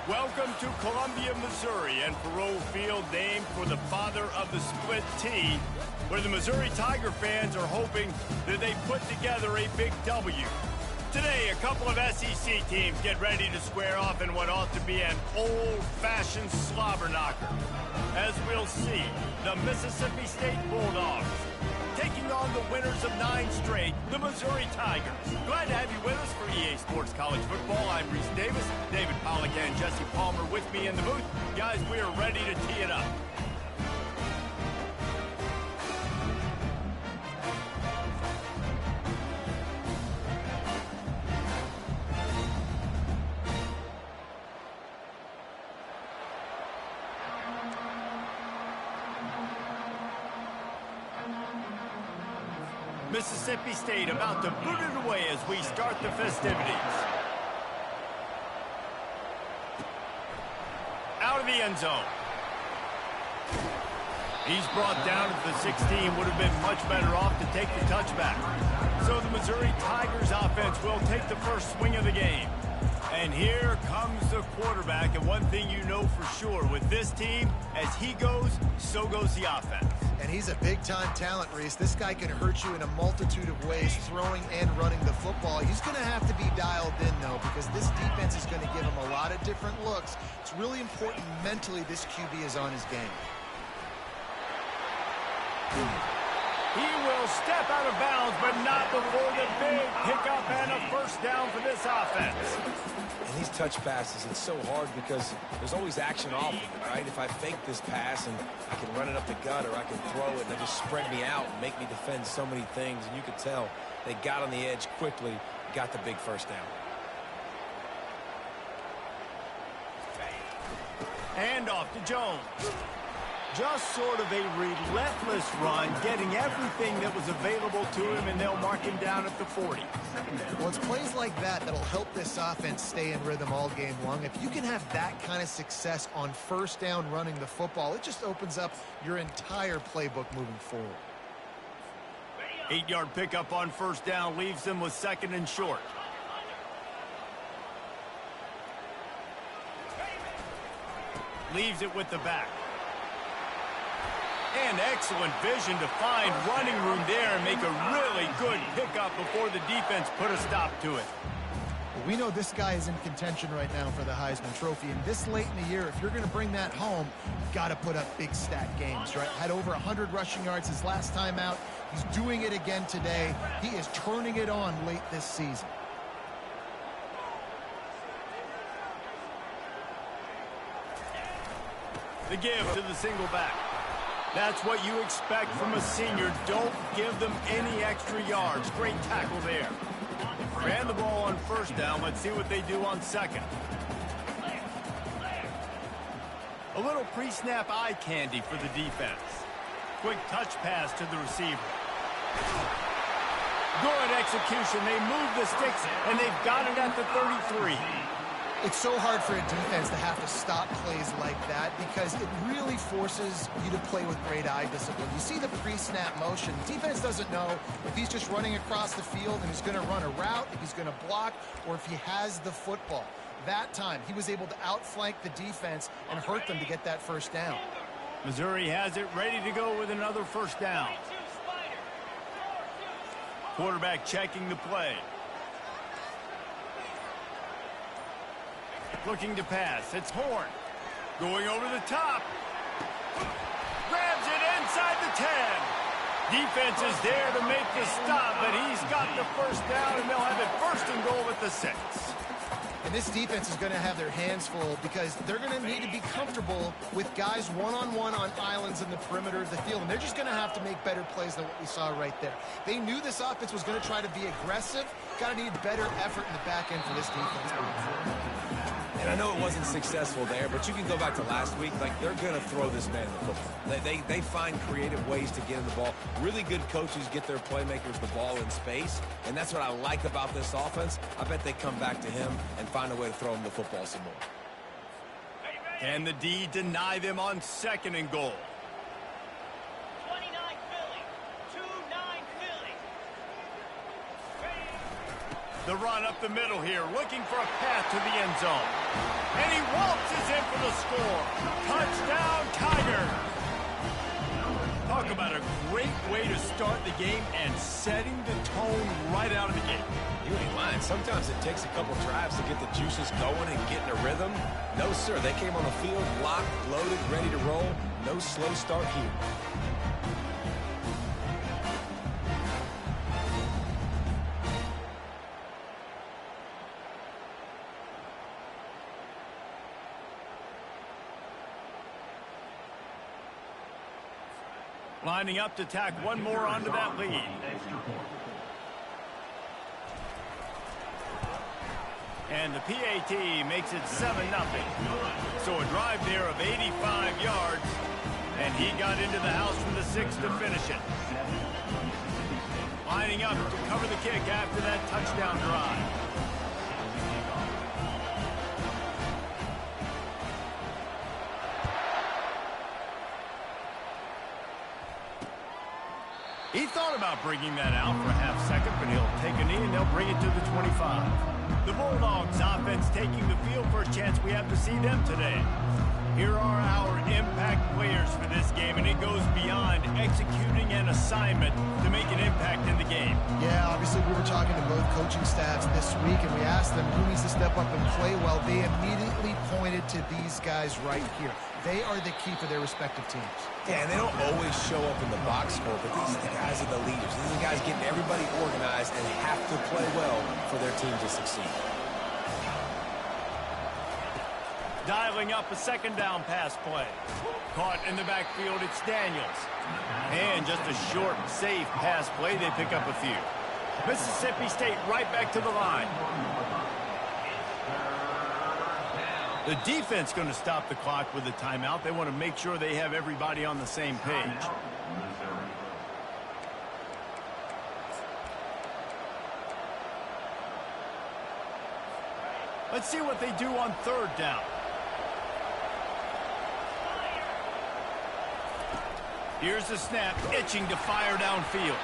Welcome to Columbia, Missouri, and Perot Field, named for the father of the split T, where the Missouri Tiger fans are hoping that they put together a big W. Today, a couple of SEC teams get ready to square off in what ought to be an old-fashioned slobber knocker. As we'll see, the Mississippi State Bulldogs taking on the winners of 9 straight, the Missouri Tigers. Glad to have you with us for EA Sports College Football. I'm Reese Davis, David Pollack and Jesse Palmer with me in the booth. Guys, we are ready to tee it up. Mississippi State about to boot it away as we start the festivities. Out of the end zone. He's brought down at the 16. Would have been much better off to take the touchback. So the Missouri Tigers offense will take the first swing of the game. And here comes the quarterback. And one thing you know for sure with this team, as he goes, so goes the offense. And he's a big-time talent, Reese. This guy can hurt you in a multitude of ways, throwing and running the football. He's going to have to be dialed in, though, because this defense is going to give him a lot of different looks. It's really important mentally this QB is on his game. He will step out of bounds, but not before the big pickup and a first down for this offense. And these touch passes, it's so hard because there's always action off of it, right? If I fake this pass and I can run it up the gut or I can throw it and they just spread me out and make me defend so many things. And you could tell they got on the edge quickly, got the big first down. And off to Jones. Just sort of a relentless run, getting everything that was available to him, and they'll mark him down at the 40. Well, it's plays like that that'll help this offense stay in rhythm all game long. If you can have that kind of success on first down running the football, it just opens up your entire playbook moving forward. 8-yard pickup on first down leaves them with 2nd and short. Leaves it with the back. And excellent vision to find running room there and make a really good pickup before the defense put a stop to it. Well, we know this guy is in contention right now for the Heisman Trophy, and this late in the year, if you're going to bring that home, you've got to put up big stat games, right? Had over 100 rushing yards his last time out. He's doing it again today. He is turning it on late this season. The give to the single back. That's what you expect from a senior. Don't give them any extra yards. Great tackle there. Ran the ball on first down. Let's see what they do on second. A little pre-snap eye candy for the defense. Quick touch pass to the receiver. Good execution. They move the sticks, and they've got it at the 33. It's so hard for a defense to have to stop plays like that because it really forces you to play with great eye discipline. You see the pre-snap motion. The defense doesn't know if he's just running across the field and he's going to run a route, if he's going to block, or if he has the football. That time, he was able to outflank the defense and hurt them to get that first down. Missouri has it ready to go with another first down. Quarterback checking the play. Looking to pass. It's Horn. Going over the top. Grabs it inside the 10. Defense is there to make the stop, but he's got the first down, and they'll have it 1st and goal at the 6. And this defense is going to have their hands full because they're going to need to be comfortable with guys one-on-one on islands in the perimeter of the field. And they're just going to have to make better plays than what we saw right there. They knew this offense was going to try to be aggressive. Got to need better effort in the back end for this defense moving forward. And I know it wasn't successful there, but you can go back to last week. Like, they're going to throw this man the football. They find creative ways to get him the ball. Really good coaches get their playmakers the ball in space, and that's what I like about this offense. I bet they come back to him and find a way to throw him the football some more. Can the D deny them on 2nd and goal? 29 Philly. 2-9 Philly. The run up the middle here, looking for a path to the end zone. And he waltzes in for the score. Touchdown, Tiger. Talk about a great way to start the game and setting the tone right out of the gate. You ain't lying. Sometimes it takes a couple drives to get the juices going and get in a rhythm. No, sir. They came on the field, locked, loaded, ready to roll. No slow start here. Lining up to tack one more onto that lead. And the PAT makes it 7-0. So a drive there of 85 yards. And he got into the house from the 6 to finish it. Lining up to cover the kick after that touchdown drive. He thought about bringing that out for a half second, but he'll take a knee and they'll bring it to the 25. The Bulldogs offense taking the field for a chance we have to see them today. Here are our impact players for this game, and it goes beyond executing an assignment to make an impact in the game. Yeah, obviously we were talking to both coaching staffs this week, and we asked them who needs to step up and play well. They immediately pointed to these guys right here. They are the key for their respective teams. Yeah, and they don't always show up in the box score, but these are the guys are the leaders. These are the guys getting everybody organized and have to play well for their team to succeed. Dialing up a second down pass play. Caught in the backfield, it's Daniels. And just a short, safe pass play, they pick up a few. Mississippi State right back to the line. The defense going to stop the clock with a timeout. They want to make sure they have everybody on the same page. Let's see what they do on third down. Here's the snap, itching to fire downfield.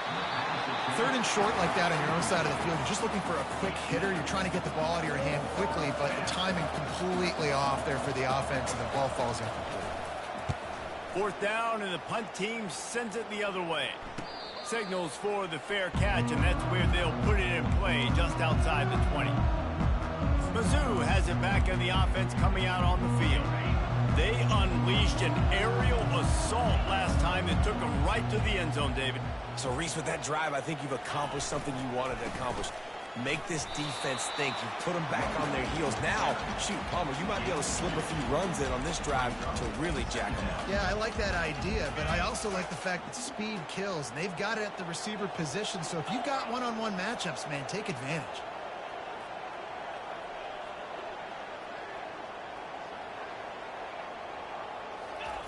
Third and short like that on your own side of the field, you're just looking for a quick hitter. You're trying to get the ball out of your hand quickly, but the timing completely off there for the offense, and the ball falls incomplete. Fourth down, and the punt team sends it the other way. Signals for the fair catch, and that's where they'll put it in play, just outside the 20. Mizzou has it back in the offense coming out on the field. They unleashed an aerial assault last time that took them right to the end zone, David. So, Reese, with that drive, I think you've accomplished something you wanted to accomplish. Make this defense think. You put them back on their heels. Now, shoot, Palmer, you might be able to slip a few runs in on this drive to really jack them up. Yeah, I like that idea, but I also like the fact that speed kills. They've got it at the receiver position, so if you've got one-on-one matchups, man, take advantage.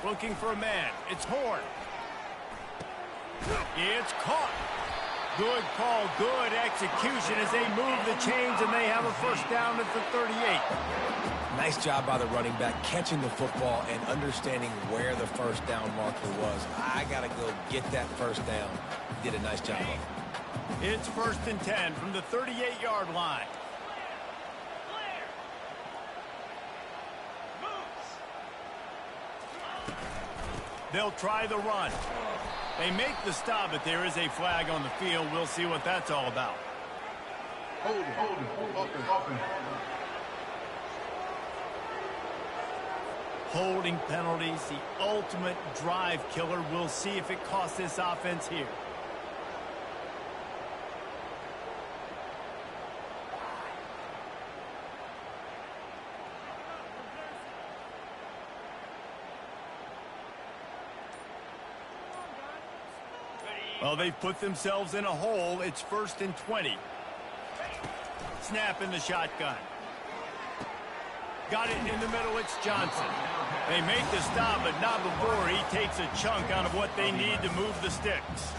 Looking for a man. It's Horn. It's caught. Good call, good execution as they move the chains, and they have a first down at the 38. Nice job by the running back catching the football and understanding where the first down marker was. I got to go get that first down. Did a nice job of it. It's 1st and 10 from the 38-yard line. They'll try the run. They make the stop, but there is a flag on the field. We'll see what that's all about. Holding penalties, the ultimate drive killer. We'll see if it costs this offense here. Well, they've put themselves in a hole. It's 1st and 20. Snap in the shotgun. Got it in the middle. It's Johnson. They make the stop, but not before he takes a chunk out of what they need to move the sticks.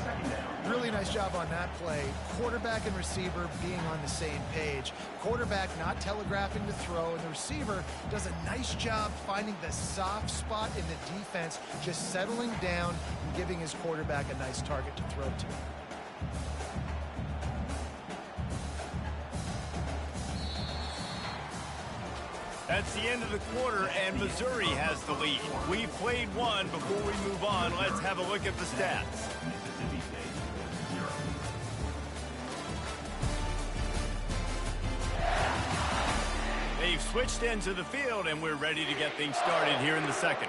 Really nice job on that play. Quarterback and receiver being on the same page. Quarterback not telegraphing the throw, and the receiver does a nice job finding the soft spot in the defense, just settling down and giving his quarterback a nice target to throw to. That's the end of the quarter, and Missouri has the lead. We've played one. Before we move on, let's have a look at the stats. They've switched ends of the field, and we're ready to get things started here in the second.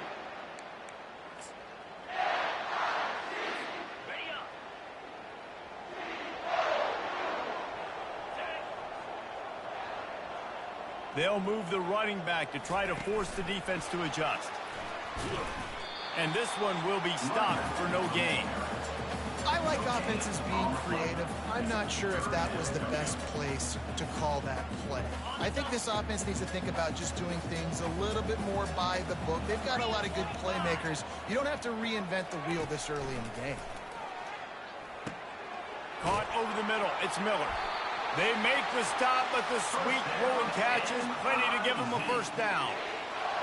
They'll move the running back to try to force the defense to adjust. And this one will be stopped for no gain. I like offenses being creative. I'm not sure if that was the best place to call that play. I think this offense needs to think about just doing things a little bit more by the book. They've got a lot of good playmakers. You don't have to reinvent the wheel this early in the game. Caught over the middle. It's Miller. They make the stop, but the sweet rolling catch is plenty to give them a first down.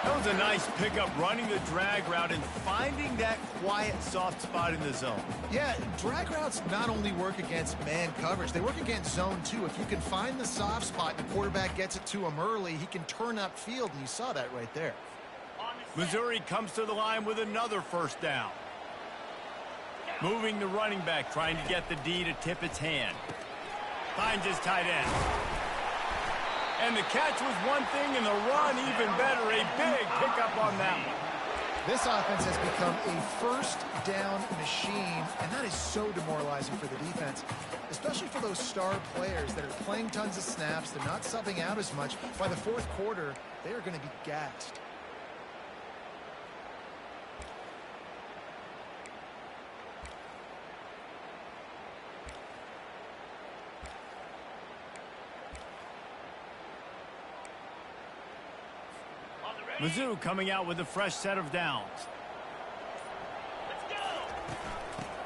That was a nice pickup, running the drag route and finding that quiet, soft spot in the zone. Yeah, drag routes not only work against man coverage, they work against zone too. If you can find the soft spot and the quarterback gets it to him early, he can turn upfield, and you saw that right there. Missouri comes to the line with another first down. Moving the running back, trying to get the D to tip its hand. Finds his tight end. And the catch was one thing, and the run even better. A big pickup on that one. This offense has become a first down machine, and that is so demoralizing for the defense, especially for those star players that are playing tons of snaps. They're not subbing out as much. By the fourth quarter, they are going to be gassed. Mizzou coming out with a fresh set of downs.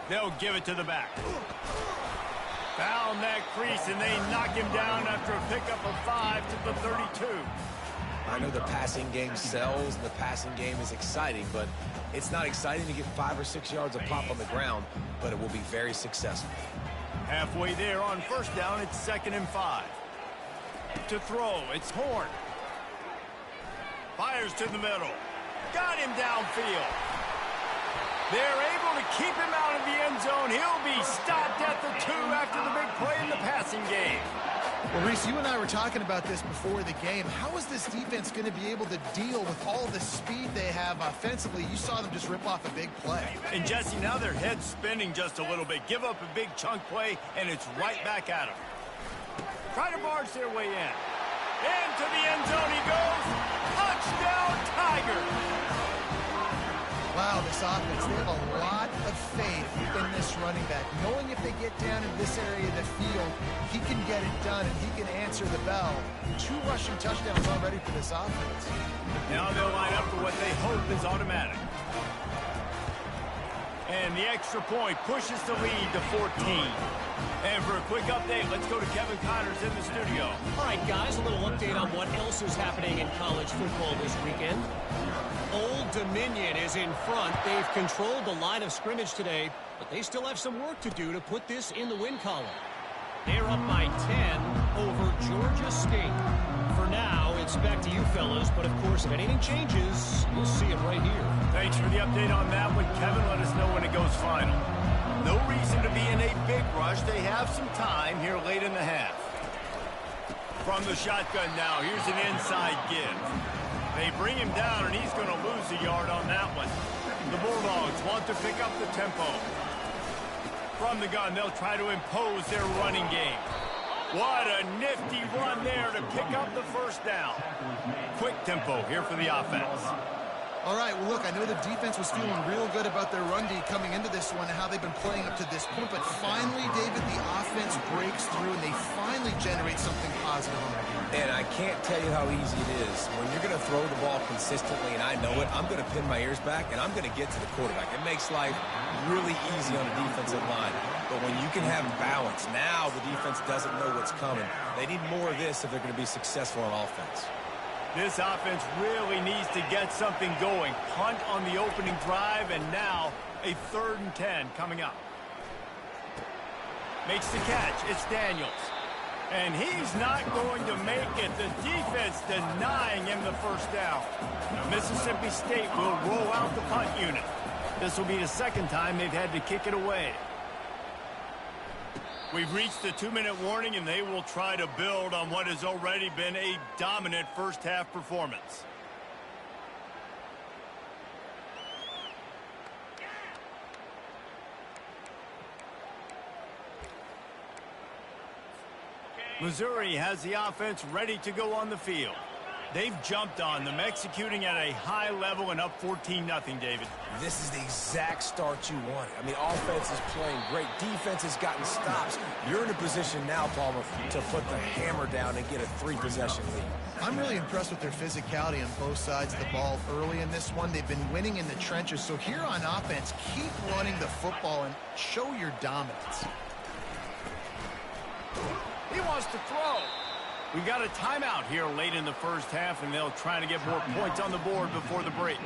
They'll give it to the back. Found that crease, and they knock him down after a pickup of 5 to the 32. I know the passing game sells, and the passing game is exciting, but it's not exciting to get 5 or 6 yards of pop on the ground, but it will be very successful. Halfway there on first down, it's 2nd and 5. To throw, it's Horn. Fires to the middle. Got him downfield. They're able to keep him out of the end zone. He'll be stopped at the 2 after the big play in the passing game. Well, Reese, you and I were talking about this before the game. How is this defense going to be able to deal with all the speed they have offensively? You saw them just rip off a big play. And, Jesse, now their head's spinning just a little bit. Give up a big chunk play, and it's right back at them. Try to barge their way in. Into the end zone he goes. Touchdown, Tigers. Wow, this offense, they have a lot of faith in this running back. Knowing if they get down in this area of the field, he can get it done and he can answer the bell. 2 rushing touchdowns already for this offense. Now they'll line up for what they hope is automatic. And the extra point pushes the lead to 14. And for a quick update, let's go to Kevin Connors in the studio. All right, guys, a little update on what else is happening in college football this weekend. Old Dominion is in front. They've controlled the line of scrimmage today, but they still have some work to do to put this in the win column. They're up by 10 over Georgia State. For now, it's back to you fellas, but of course, if anything changes, you'll see it right here. Thanks for the update on that one, Kevin. Let us know when it goes final. No reason to be in a big rush. They have some time here late in the half. From the shotgun now, here's an inside give. They bring him down, and he's going to lose a yard on that one. The Bulldogs want to pick up the tempo. From the gun, they'll try to impose their running game. What a nifty run there to pick up the first down. Quick tempo here for the offense. All right, well, look, I know the defense was feeling real good about their run D coming into this one and how they've been playing up to this point, but finally, David, the offense breaks through and they finally generate something positive on that game. And I can't tell you how easy it is. When you're going to throw the ball consistently, and I know it, I'm going to pin my ears back, and I'm going to get to the quarterback. It makes life really easy on the defensive line. But when you can have balance, now the defense doesn't know what's coming. They need more of this if they're going to be successful on offense. This offense really needs to get something going. Punt on the opening drive, and now a 3rd and 10 coming up. Makes the catch. It's Daniels. And he's not going to make it. The defense denying him the first down. Now, Mississippi State will roll out the punt unit. This will be the second time they've had to kick it away. We've reached the 2-minute warning, and they will try to build on what has already been a dominant first-half performance. Missouri has the offense ready to go on the field. They've jumped on them, executing at a high level and up 14-0, David. This is the exact start you wanted. I mean, offense is playing great. Defense has gotten stops. You're in a position now, Palmer, to put the hammer down and get a 3-possession lead. I'm really impressed with their physicality on both sides of the ball early in this one. They've been winning in the trenches. So here on offense, keep running the football and show your dominance. He wants to throw. We got a timeout here late in the first half, and they'll try to get more points on the board before the break.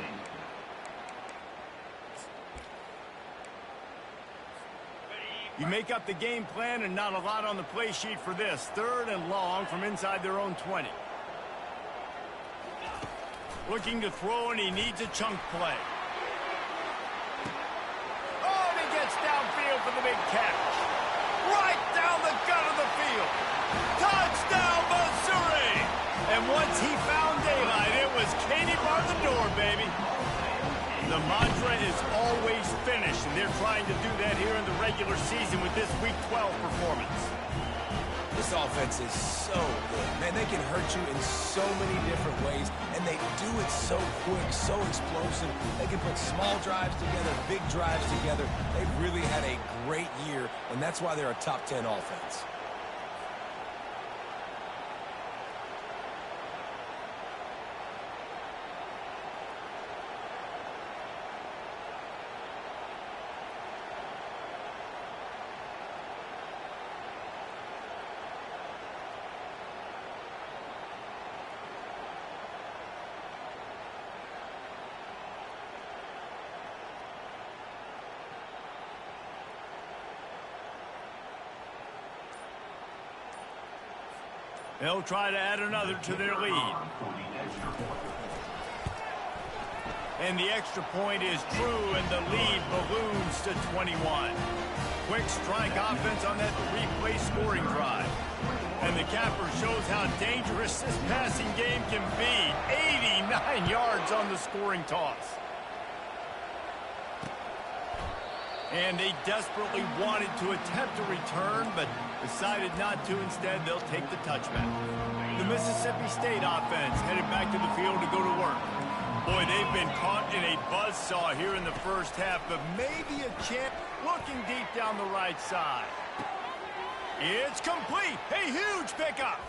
You make up the game plan and not a lot on the play sheet for this. 3rd and long from inside their own 20. Looking to throw, and he needs a chunk play. Oh, and he gets downfield for the big catch. Right down the gut of the field. Touchdown, Missouri! And once he found daylight, it was Katie bar the door, baby. The mantra is always finish, and they're trying to do that here in the regular season with this Week 12 performance. This offense is so good. Man, they can hurt you in so many different ways, and they do it so quick, so explosive. They can put small drives together, big drives together. They've really had a great year, and that's why they're a top 10 offense. They'll try to add another to their lead. And the extra point is true, and the lead balloons to 21. Quick strike offense on that 3-play scoring drive. And the capper shows how dangerous this passing game can be. 89 yards on the scoring toss. And they desperately wanted to attempt a return, but decided not to. Instead, they'll take the touchback. The Mississippi State offense headed back to the field to go to work. Boy, they've been caught in a buzzsaw here in the first half, but maybe a chance looking deep down the right side. It's complete. A huge pickup.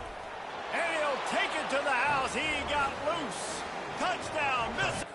And he'll take it to the house. He got loose. Touchdown, Mississippi.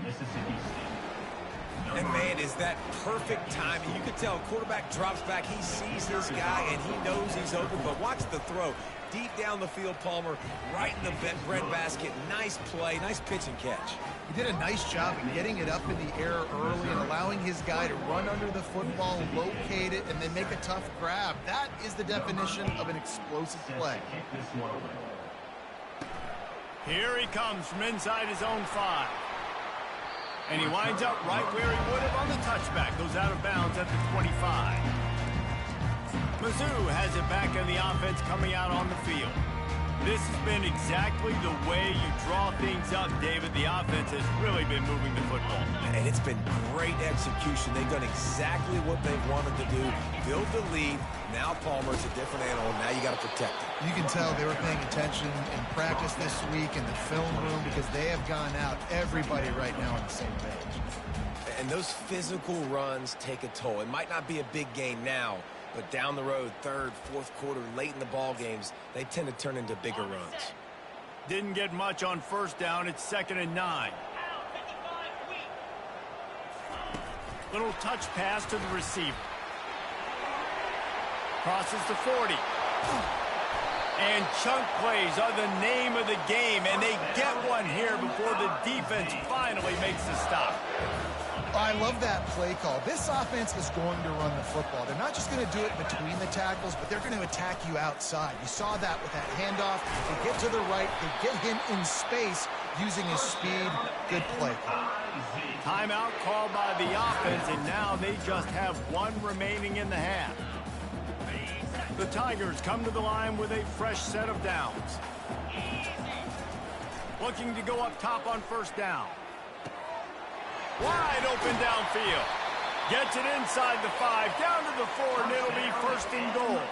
Mississippi State. And, man, is that perfect timing. You can tell quarterback drops back. He sees this guy, and he knows he's open. But watch the throw. Deep down the field, Palmer, right in the breadbasket. Nice play, nice pitch and catch. He did a nice job of getting it up in the air early and allowing his guy to run under the football, locate it, and then make a tough grab. That is the definition of an explosive play. Here he comes from inside his own 5. And he winds up right where he would have on the touchback. Goes out of bounds at the 25. Mizzou has it back in the offense coming out on the field. This has been exactly the way you draw things up, David. The offense has really been moving the football. And it's been great execution. They've done exactly what they've wanted to do. Build the lead. Now Palmer's a different animal. Now you got to protect him. You can tell they were paying attention in practice this week in the film room because they have gone out, everybody right now on the same page. And those physical runs take a toll. It might not be a big gain now, but down the road, third, fourth quarter, late in the ball games, they tend to turn into bigger runs. Didn't get much on first down. It's 2nd and 9. Little touch pass to the receiver. Crosses the 40. And chunk plays are the name of the game, and they get one here before the defense finally makes the stop. I love that play call. This offense is going to run the football. They're not just going to do it between the tackles, but they're going to attack you outside. You saw that with that handoff. They get to the right. They get him in space using his speed. Good play call. Timeout called by the offense, and now they just have one remaining in the half. The Tigers come to the line with a fresh set of downs. Looking to go up top on first down. Wide open downfield. Gets it inside the 5, down to the 4, and it'll be 1st and goal.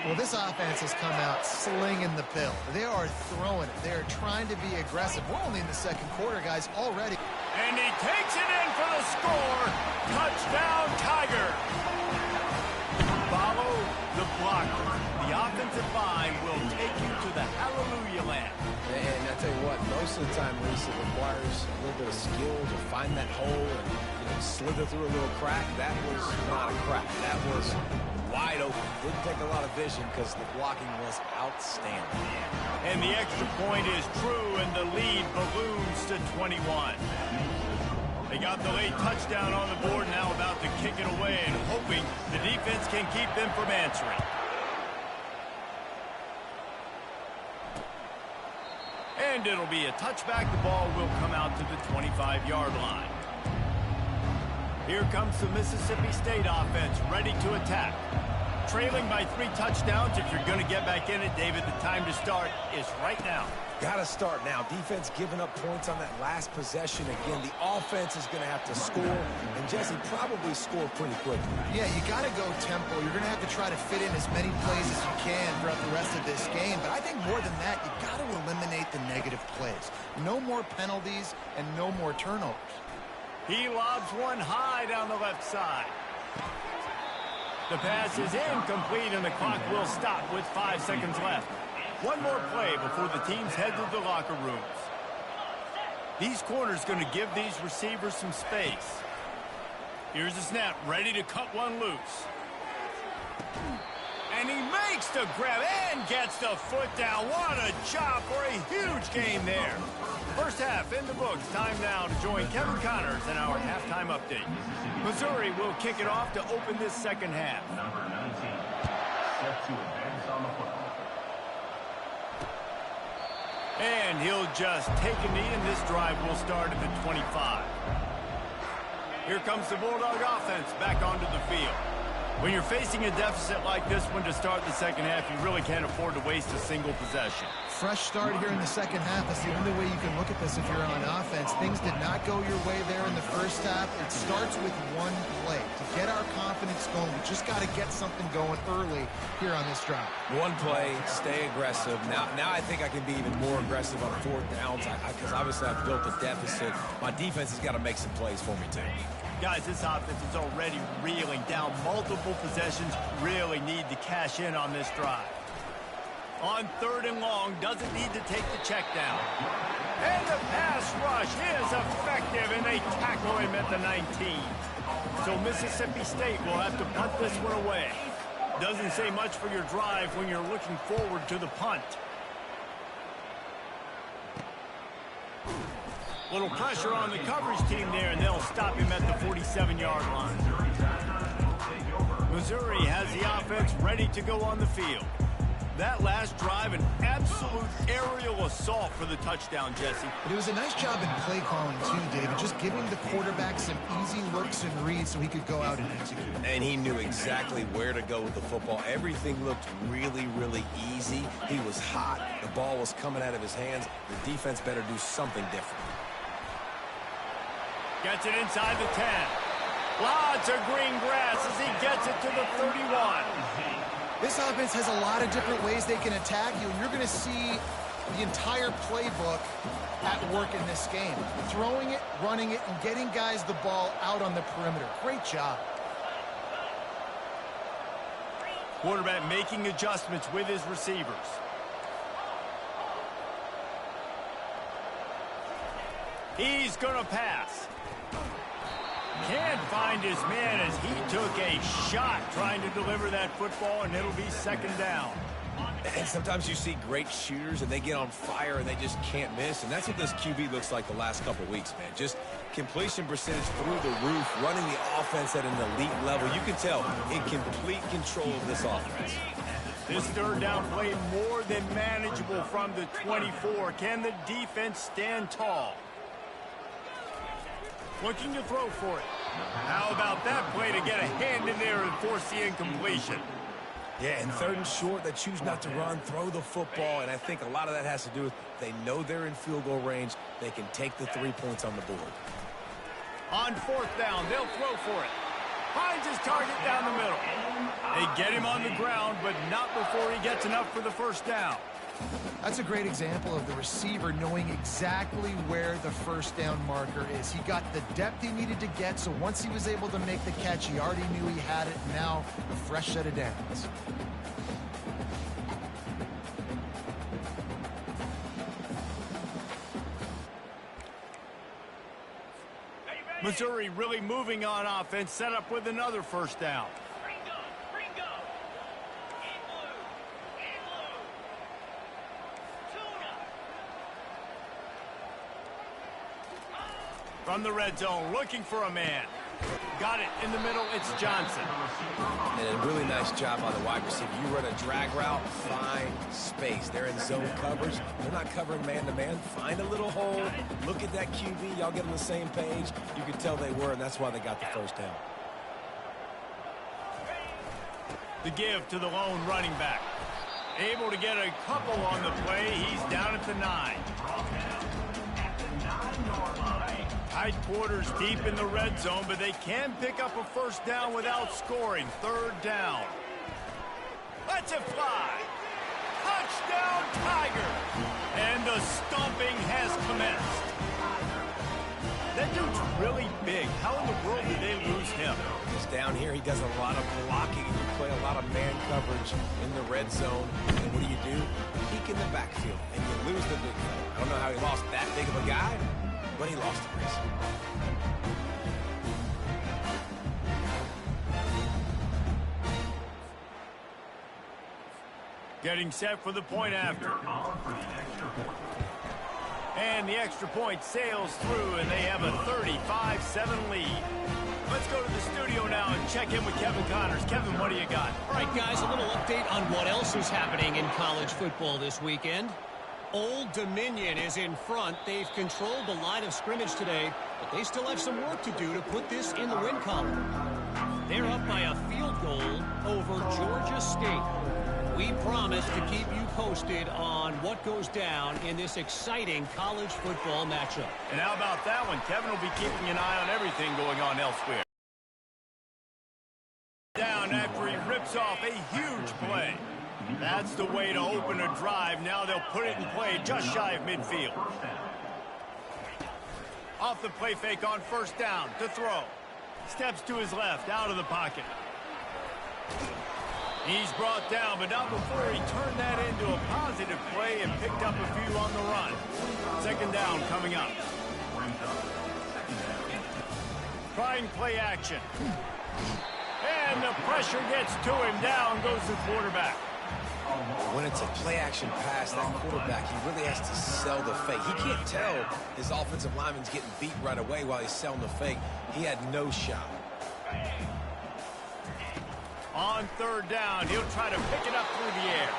Well, this offense has come out slinging the pill. They are throwing it. They are trying to be aggressive. We're only in the 2nd quarter, guys, already. And he takes it in for the score. Touchdown, Tiger. Follow the blocker. The offensive line will take you to the hallelujah land. And I tell you what, most of the time, Reese, it requires a little bit of skill to find that hole and slither through a little crack. That was not a crack. That was wide open. Didn't take a lot of vision because the blocking was outstanding. And the extra point is true, and the lead balloons to 21. They got the late touchdown on the board, now about to kick it away and hoping the defense can keep them from answering. And it'll be a touchback. The ball will come out to the 25-yard line. Here comes the Mississippi State offense ready to attack. Trailing by 3 touchdowns. If you're going to get back in it, David, the time to start is right now. Got to start now. Defense giving up points on that last possession. Again, the offense is going to have to score, and Jesse probably score pretty quickly. Yeah, you got to go tempo. You're going to have to try to fit in as many plays as you can throughout the rest of this game. But I think more than that, you got to eliminate the negative plays. No more penalties and no more turnovers. He lobs one high down the left side. The pass is incomplete, and the clock will stop with 5 seconds left. One more play before the teams head to the locker rooms. These corners going to give these receivers some space. Here's the snap, ready to cut one loose. And he makes the grab and gets the foot down. What a job for a huge gain there. First half in the books. Time now to join Kevin Connors in our halftime update. Missouri will kick it off to open this second half. Number 19, set to advance on the football. And he'll just take a knee, and this drive will start at the 25. Here comes the Bulldog offense back onto the field. When you're facing a deficit like this one to start the second half, you really can't afford to waste a single possession. Fresh start here in the second half. That's the only way you can look at this if you're on offense. Things did not go your way there in the first half. It starts with one play. To get our confidence going, we just got to get something going early here on this drive. One play, stay aggressive. Now I think I can be even more aggressive on 4th downs because obviously I've built a deficit. My defense has got to make some plays for me too. Guys, this offense is already reeling down multiple possessions. Really need to cash in on this drive. On 3rd and long, doesn't need to take the check down. And the pass rush is effective, and they tackle him at the 19. So Mississippi State will have to punt this one away. Doesn't say much for your drive when you're looking forward to the punt. Little pressure on the coverage team there, and they'll stop him at the 47-yard line. Missouri has the offense ready to go on the field. That last drive, an absolute aerial assault for the touchdown, Jesse. But it was a nice job in play calling, too, David. Just giving the quarterback some easy looks and reads so he could go out and execute. And he knew exactly where to go with the football. Everything looked really, really easy. He was hot. The ball was coming out of his hands. The defense better do something different. Gets it inside the 10. Lots of green grass as he gets it to the 31. This offense has a lot of different ways they can attack you, and you're going to see the entire playbook at work in this game. Throwing it, running it, and getting guys the ball out on the perimeter. Great job. Quarterback making adjustments with his receivers. He's going to pass. Can't find his man as he took a shot trying to deliver that football, and it'll be second down. And sometimes you see great shooters, and they get on fire, and they just can't miss. And that's what this QB looks like the last couple weeks, man. Just completion percentage through the roof, running the offense at an elite level. You can tell in complete control of this offense. This third down play more than manageable from the 24. Can the defense stand tall? Looking to throw for it. How about that play to get a hand in there and force the incompletion? Yeah, and third and short, they choose not to run, throw the football, and I think a lot of that has to do with they know they're in field goal range. They can take the 3 points on the board. On fourth down, they'll throw for it. Finds his target down the middle. They get him on the ground, but not before he gets enough for the first down. That's a great example of the receiver knowing exactly where the first down marker is. He got the depth he needed to get, so once he was able to make the catch, he already knew he had it. Now, a fresh set of downs. Missouri really moving on offense, set up with another first down. From the red zone, looking for a man. Got it in the middle, it's Johnson. And a really nice job on the wide receiver. You run a drag route, find space. They're in zone coverage. They're not covering man-to-man. Find a little hole. Look at that QB. Y'all get on the same page. You can tell they were, and that's why they got the first down. The give to the lone running back. Able to get a couple on the play. He's down at the 9. Tight quarters deep in the red zone, but they can pick up a first down without scoring. Third down. Let's it fly. Touchdown, Tiger. And the stomping has commenced. That dude's really big. How in the world did they lose him? He's down here. He does a lot of blocking. You play a lot of man coverage in the red zone. And what do? Peek in the backfield, and you lose the big guy. I don't know how he lost that big of a guy, but he lost the race. Getting set for the point after. And the extra point sails through, and they have a 35-7 lead. Let's go to the studio now and check in with Kevin Connors. Kevin, what do you got? All right, guys, a little update on what else is happening in college football this weekend. Old Dominion is in front. They've controlled the line of scrimmage today, but they still have some work to do to put this in the win column. They're up by a field goal over Georgia State. We promise to keep you posted on what goes down in this exciting college football matchup. And how about that one? Kevin will be keeping an eye on everything going on elsewhere. Down after he rips off a huge play. That's the way to open a drive. Now they'll put it in play just shy of midfield. Off the play fake on first down to throw. Steps to his left, out of the pocket. He's brought down, but not before he turned that into a positive play and picked up a few on the run. Second down coming up. Trying play action. And the pressure gets to him. Down goes the quarterback. When it's a play-action pass, that quarterback, he really has to sell the fake. He can't tell his offensive lineman's getting beat right away while he's selling the fake. He had no shot. On third down, he'll try to pick it up through the air.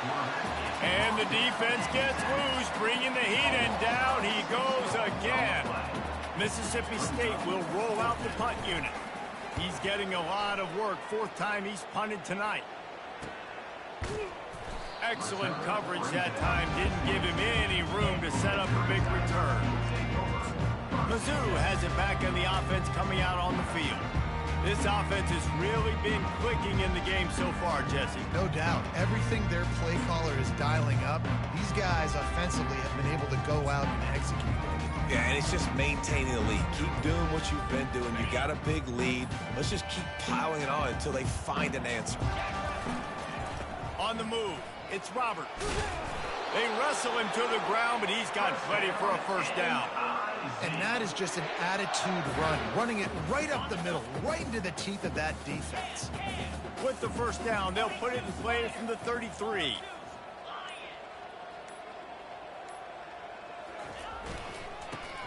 And the defense gets loose, bringing the heat, and down he goes again. Mississippi State will roll out the punt unit. He's getting a lot of work. Fourth time he's punted tonight. Excellent coverage that time. Didn't give him any room to set up a big return. Mizzou has it back in the offense coming out on the field. This offense has really been clicking in the game so far, Jesse. No doubt. Everything their play caller is dialing up, these guys offensively have been able to go out and execute. Yeah, and it's just maintaining the lead. Keep doing what you've been doing. You got a big lead. Let's just keep piling it on until they find an answer. On the move, it's Robert. They wrestle him to the ground, but he's got plenty for a first down. And that is just an attitude run, running it right up the middle, right into the teeth of that defense. With the first down, they'll put it in play from the 33.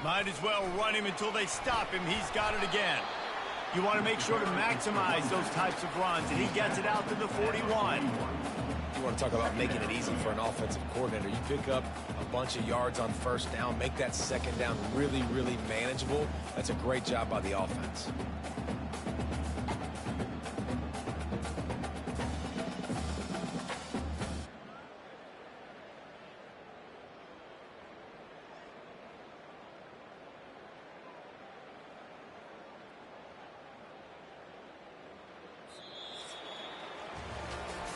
Might as well run him until they stop him. He's got it again. You want to make sure to maximize those types of runs, and he gets it out to the 41. You want to talk about making it easy for an offensive coordinator. You pick up a bunch of yards on first down, make that second down really, really manageable. That's a great job by the offense.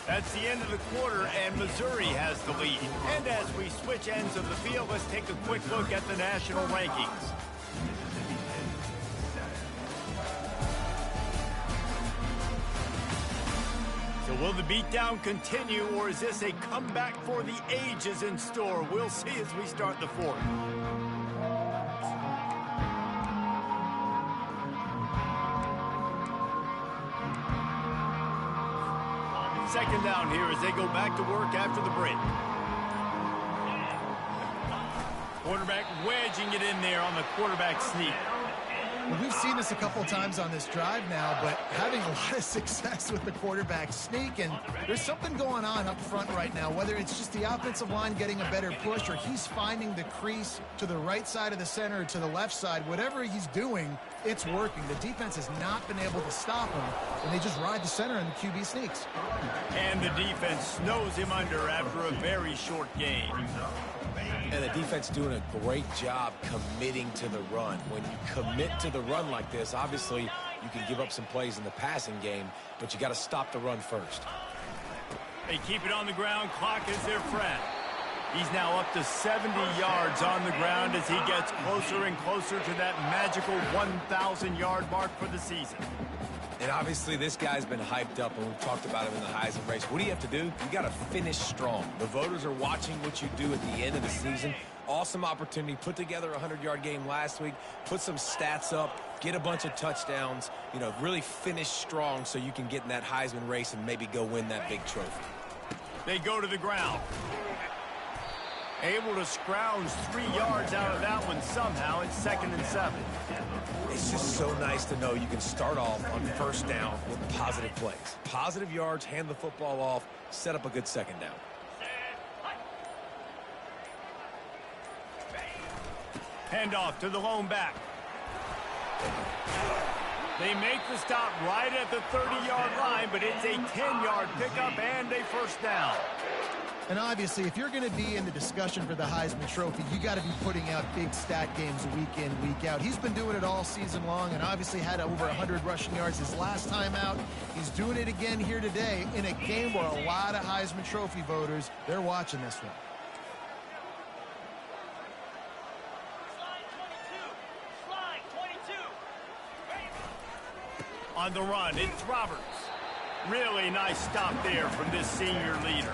That's the end of the quarter, and Missouri has the lead. And as we switch ends of the field, let's take a quick look at the national rankings. So will the beatdown continue, or is this a comeback for the ages in store? We'll see as we start the fourth. Second down here as they go back to work after the break. Quarterback wedging it in there on the quarterback sneak. Well, we've seen this a couple of times on this drive now, but having a lot of success with the quarterback sneak, and there's something going on up front right now, whether it's just the offensive line getting a better push or he's finding the crease to the right side of the center or to the left side. Whatever he's doing, it's working. The defense has not been able to stop him, and they just ride the center and the QB sneaks. And the defense snows him under after a very short game. And the defense doing a great job committing to the run. When you commit to the run like this, obviously you can give up some plays in the passing game, but you got to stop the run first. They keep it on the ground. Clock is their friend. He's now up to 70 yards on the ground as he gets closer and closer to that magical 1,000-yard mark for the season. And obviously this guy's been hyped up, and we've talked about him in the Heisman race. What do you have to do? You got to finish strong. The voters are watching what you do at the end of the season. Awesome opportunity. Put together a 100-yard game last week. Put some stats up. Get a bunch of touchdowns. You know, really finish strong so you can get in that Heisman race and maybe go win that big trophy. They go to the ground. Able to scrounge 3 yards out of that one somehow. It's 2nd and 7. It's just so nice to know you can start off on first down with positive plays. Positive yards, hand the football off, set up a good second down. Handoff to the lone back. They make the stop right at the 30-yard line, but it's a 10-yard pickup and a first down. And obviously, if you're going to be in the discussion for the Heisman Trophy, you got to be putting out big stat games week in, week out. He's been doing it all season long and obviously had over 100 rushing yards his last time out. He's doing it again here today in a game where a lot of Heisman Trophy voters, they're watching this one. Slide 22. On the run, it's Roberts. Really nice stop there from this senior leader.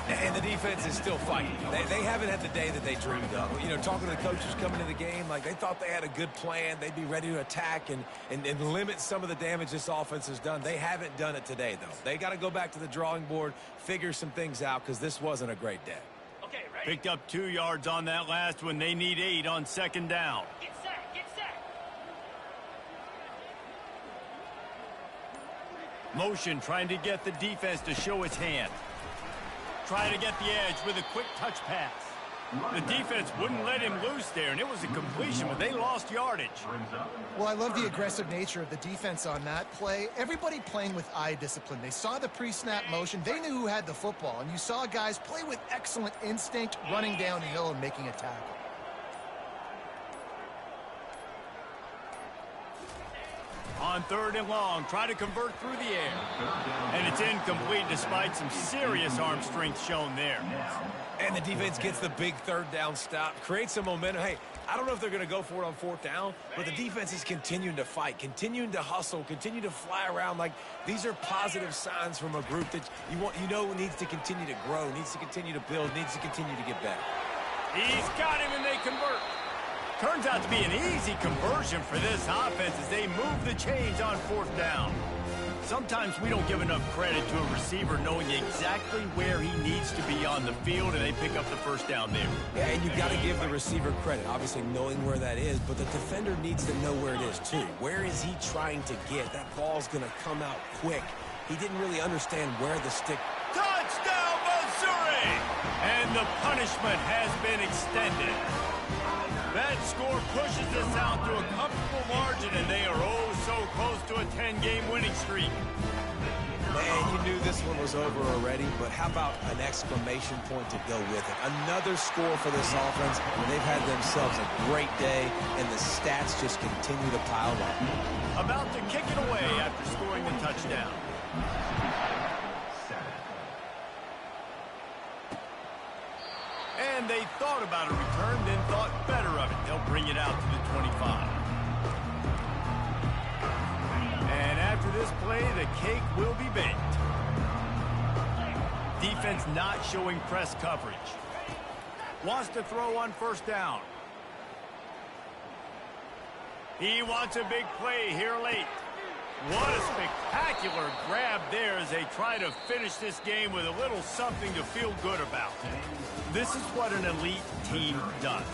And the defense is still fighting. They haven't had the day that they dreamed of. You know, talking to the coaches coming into the game, like they thought they had a good plan. They'd be ready to attack and limit some of the damage this offense has done. They haven't done it today, though. They got to go back to the drawing board, figure some things out, because this wasn't a great day. Okay, ready? Picked up 2 yards on that last one. They need 8 on second down. Get set, get set. Motion trying to get the defense to show its hand. Trying to get the edge with a quick touch pass. The defense wouldn't let him loose there, and it was a completion, but they lost yardage. Well, I love the aggressive nature of the defense on that play. Everybody playing with eye discipline. They saw the pre-snap motion. They knew who had the football, and you saw guys play with excellent instinct, running downhill and making a tackle. On 3rd and long, try to convert through the air. And it's incomplete despite some serious arm strength shown there. And the defense gets the big 3rd down stop, creates some momentum. Hey, I don't know if they're going to go for it on 4th down, but the defense is continuing to fight, continuing to hustle, continue to fly around. Like, these are positive signs from a group that you know needs to continue to grow, needs to continue to build, needs to continue to get better. He's got him, and they convert. Turns out to be an easy conversion for this offense as they move the chains on 4th down. Sometimes we don't give enough credit to a receiver knowing exactly where he needs to be on the field, and they pick up the 1st down there. Yeah, and you've got to give the receiver credit, obviously knowing where that is, but the defender needs to know where it is too. Where is he trying to get? That ball's going to come out quick. He didn't really understand where the stick... Touchdown, Missouri! And the punishment has been extended. That score pushes us out to a comfortable margin, and they are oh so close to a 10-game winning streak. Man, you knew this one was over already, but how about an exclamation point to go with it? Another score for this offense. They've had themselves a great day, and the stats just continue to pile up. About to kick it away after scoring the touchdown. And they thought about a return, then thought better of it. They'll bring it out to the 25. And after this play, the cake will be baked. Defense not showing press coverage. Wants to throw on 1st down. He wants a big play here late. What a spectacular grab there as they try to finish this game with a little something to feel good about. This is what an elite team does.